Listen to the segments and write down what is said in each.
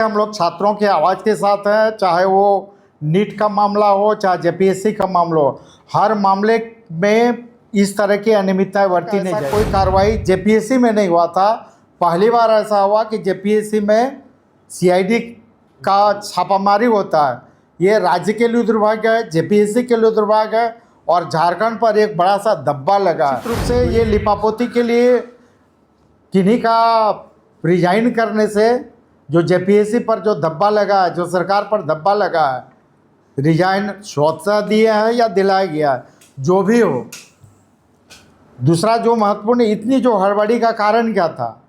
हम लोग छात्रों की आवाज़ के साथ हैं, चाहे वो नीट का मामला हो, चाहे जेपीएससी का मामला हो। हर मामले में इस तरह की अनियमितताएं बरती नहीं जाए। कोई कार्रवाई जेपीएससी में नहीं हुआ था। पहली बार ऐसा हुआ कि जेपीएससी में सीआईडी का छापामारी होता है। ये राज्य के लिए दुर्भाग्य है, जेपीएससी के लिए दुर्भाग्य है और झारखंड पर एक बड़ा सा धब्बा लगा है। निश्चित रूप से ये लिपापोती के लिए किन्हीं का रिजाइन करने से जो जेपीएससी पर जो धब्बा लगा है, जो सरकार पर धब्बा लगा है, रिजाइन स्वतः दिए हैं या दिलाया गया है, जो भी हो। दूसरा जो महत्वपूर्ण, इतनी जो हड़बड़ी का कारण क्या था?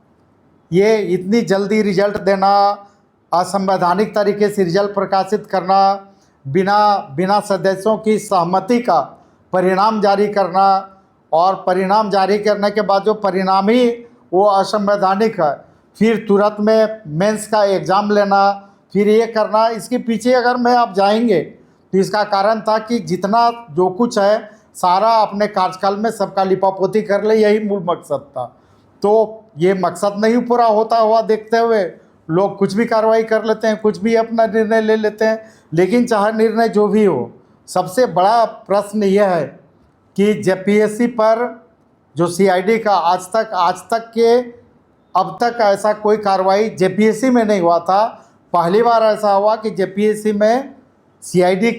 ये इतनी जल्दी रिजल्ट देना, असंवैधानिक तरीके से रिजल्ट प्रकाशित करना, बिना सदस्यों की सहमति का परिणाम जारी करना और परिणाम जारी करने के बाद जो परिणाम ही वो असंवैधानिक है, फिर तुरंत में मेंस का एग्ज़ाम लेना, फिर ये करना। इसके पीछे अगर मैं आप जाएंगे तो इसका कारण था कि जितना जो कुछ है सारा अपने कार्यकाल में सबका लिपापोती कर ले, यही मूल मकसद था। तो ये मकसद नहीं पूरा होता हुआ देखते हुए लोग कुछ भी कार्रवाई कर लेते हैं, कुछ भी अपना निर्णय ले लेते हैं। लेकिन चाहे निर्णय जो भी हो, सबसे बड़ा प्रश्न यह है कि जेपीएससी पर जो सीआईडी का आज तक अब तक ऐसा कोई कार्रवाई जेपीएससी में नहीं हुआ था। पहली बार ऐसा हुआ कि जेपीएससी में सीआईडी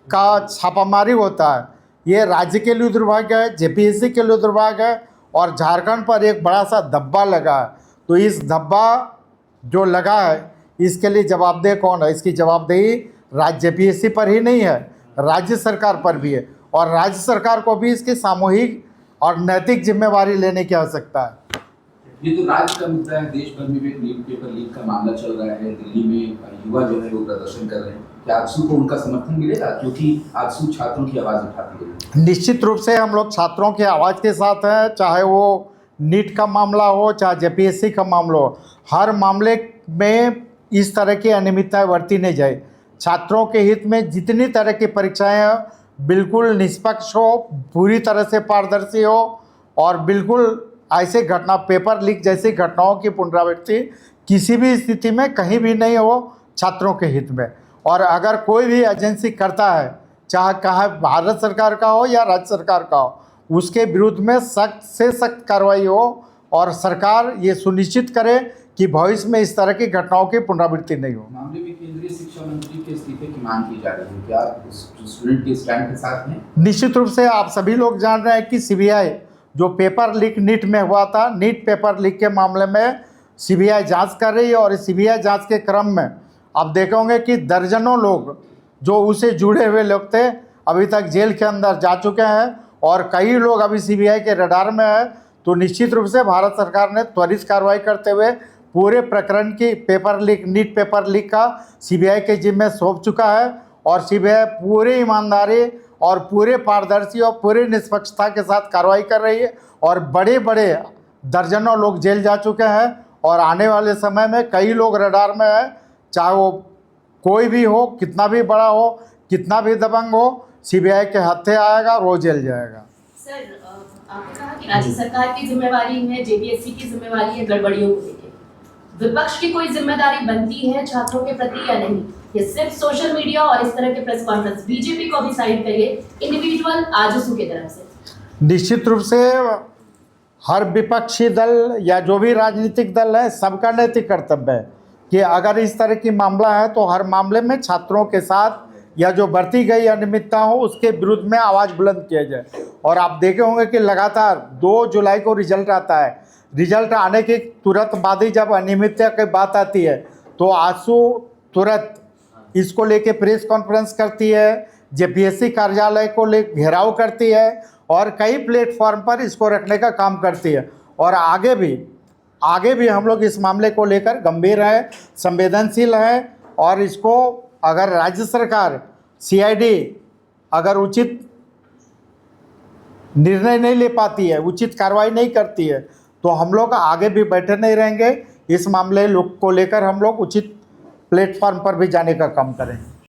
का छापामारी होता है। ये राज्य के लिए दुर्भाग्य है, जेपीएससी के लिए दुर्भाग्य है और झारखंड पर एक बड़ा सा धब्बा लगा है। तो इस धब्बा जो लगा है, इसके लिए जवाबदेह कौन है? इसकी जवाबदेही राज्य जेपीएससी पर ही नहीं है, राज्य सरकार पर भी है और राज्य सरकार को भी इसकी सामूहिक और नैतिक जिम्मेवारी लेने की आवश्यकता है। ये तो राज्य का मुद्दा है, देश भर में भी नीट पेपर लीक का मामला चल रहा है। दिल्ली में युवा जो है वो प्रदर्शन कर रहे हैं। क्या आजसू को उनका समर्थन मिलेगा, क्योंकि आजसू छात्रों की आवाज़ उठाती है? निश्चित रूप से हम लोग छात्रों की आवाज़ के साथ हैं, चाहे वो नीट का मामला हो, चाहे जेपीएससी का मामला हो। हर मामले में इस तरह की अनियमितताएं बरती नहीं जाए। छात्रों के हित में जितनी तरह की परीक्षाएं बिल्कुल निष्पक्ष हो, पूरी तरह से पारदर्शी हो और बिल्कुल ऐसे घटना, पेपर लीक जैसी घटनाओं की पुनरावृत्ति किसी भी स्थिति में कहीं भी नहीं हो, छात्रों के हित में। और अगर कोई भी एजेंसी करता है, चाहे भारत सरकार का हो या राज्य सरकार का हो, उसके विरुद्ध में सख्त से सख्त कार्रवाई हो और सरकार ये सुनिश्चित करे कि भविष्य में इस तरह की घटनाओं की पुनरावृत्ति नहीं हो। मामले में केंद्रीय शिक्षा मंत्री के इस्तीफे की मांग की जा रही है, क्या स्टूडेंट के स्टैंड के साथ हैं? निश्चित रूप से आप सभी लोग जान रहे हैं कि सीबीआई जो पेपर लीक नीट में हुआ था, नीट पेपर लीक के मामले में सीबीआई जांच कर रही है और इस सीबीआई जांच के क्रम में आप देखोगे कि दर्जनों लोग जो उसे जुड़े हुए लोग थे अभी तक जेल के अंदर जा चुके हैं और कई लोग अभी सीबीआई के रडार में है। तो निश्चित रूप से भारत सरकार ने त्वरित कार्रवाई करते हुए पूरे प्रकरण की नीट पेपर लीक का सीबीआई के जिम्मे सौंप चुका है और सीबीआई पूरी ईमानदारी और पूरे पारदर्शी और पूरी निष्पक्षता के साथ कार्रवाई कर रही है और बड़े बड़े दर्जनों लोग जेल जा चुके हैं और आने वाले समय में कई लोग रडार में है। चाहे वो कोई भी हो, कितना भी बड़ा हो, कितना भी दबंग हो, सीबीआई के हत्थे आएगा, वो जेल जाएगा। सर, आपने कहा कि राज्य सरकार की जिम्मेवारी है, जेपीएससी की जिम्मेवारी है गड़बड़ियों को लेकर। विपक्ष की कोई जिम्मेदारी बनती है छात्रों के प्रति या नहीं? ये सिर्फ सोशल मीडिया और इस तरह के प्रेस कॉन्फ्रेंस, बीजेपी को भी साइड करिए, इंडिविजुअल आजसू की तरफ से। निश्चित रूप से हर विपक्षी दल या जो भी राजनीतिक दल है, सबका नैतिक कर्तव्य है कि अगर इस तरह की मामला है तो हर मामले में छात्रों के साथ या जो बरती गई अनियमितता हो उसके विरुद्ध में आवाज़ बुलंद किया जाए। और आप देखे होंगे कि लगातार 2 जुलाई को रिजल्ट आता है। रिजल्ट आने के तुरंत बाद ही जब अनियमितता की बात आती है तो आजसू तुरंत इसको लेके प्रेस कॉन्फ्रेंस करती है, जेपीएससी कार्यालय को ले घेराव करती है और कई प्लेटफॉर्म पर इसको रखने का काम करती है। और आगे भी हम लोग इस मामले को लेकर गंभीर हैं, संवेदनशील हैं और इसको अगर राज्य सरकार सीआईडी अगर उचित निर्णय नहीं ले पाती है, उचित कार्रवाई नहीं करती है, तो हम लोग आगे भी बैठे नहीं रहेंगे। इस मामले को लेकर हम लोग उचित प्लेटफॉर्म पर भी जाने का काम करेंगे।